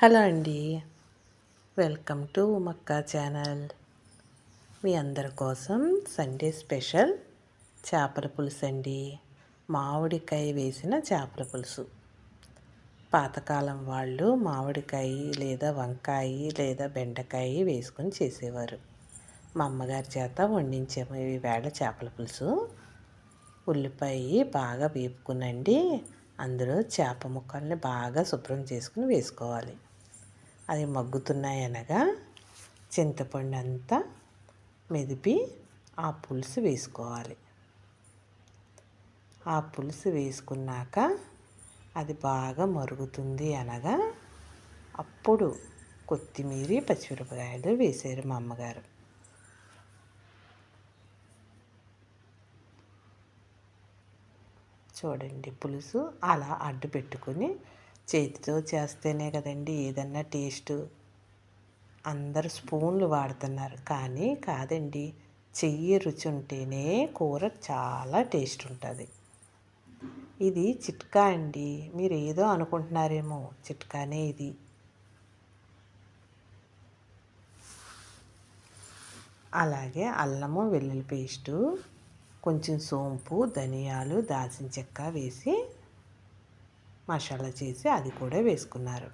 Hello అండి. Welcome to మక్కా channel. మీ అందరి కోసం సండే స్పెషల్ చేపల పులుసు అండి. మామిడికాయ వేసిన చేపల పులుసు. పాతకాలం వాళ్ళు మామిడికాయ లేదా వంకాయ లేదా బెండకాయ వేసుకొని చేసేవారు. మా అమ్మగారి చేత వండించాము ఈవేళ చేపల పులుసు. ఉల్లిపాయ బాగా వేపుకునండి, అందులో చేప ముక్కల్ని బాగా శుభ్రం చేసుకుని వేసుకోవాలి. అది మగ్గుతున్నాయనగా చింతపండు అంతా మెదిపి ఆ పులుసు వేసుకోవాలి. ఆ పులుసు వేసుకున్నాక అది బాగా మరుగుతుంది అనగా అప్పుడు కొత్తిమీర పచ్చిమిరపకాయలు వేసారు మా అమ్మగారు. చూడండి, పులుసు అలా అడ్డు పెట్టుకుని చేతితో చేస్తేనే కదండి ఏదన్నా టేస్ట్. అందరు స్పూన్లు వాడుతున్నారు, కానీ కాదండి, చెయ్యి రుచి ఉంటేనే కూర చాలా టేస్ట్ ఉంటుంది. ఇది చిట్కా అండి. మీరు ఏదో అనుకుంటున్నారేమో, చిట్కానే ఇది. అలాగే అల్లము వెల్లుల్లి పేస్టు, కొంచెం సోంపు, ధనియాలు, దాల్చిన చెక్క వేసి మసాలా చేసి అది కూడా వేసుకున్నారు.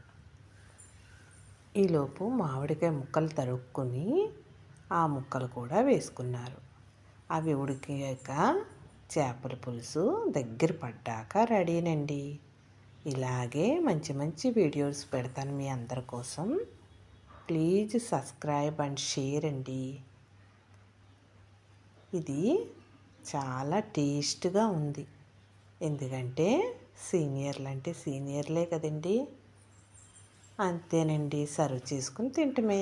ఈలోపు మామిడికాయ ముక్కలు తరుక్కొని ఆ ముక్కలు కూడా వేసుకున్నారు. అవి ఉడికాక చేపల పులుసు దగ్గర పడ్డాక రెడీనండి. ఇలాగే మంచి మంచి వీడియోస్ పెడతాను మీ అందరి కోసం. ప్లీజ్ సబ్స్క్రైబ్ అండ్ షేర్ అండి. ఇది చాలా టేస్ట్గా ఉంది, ఎందుకంటే సీనియర్లు అంటే సీనియర్లే కదండి. అంతేనండి, సర్వ్ చేసుకుని తింటమే.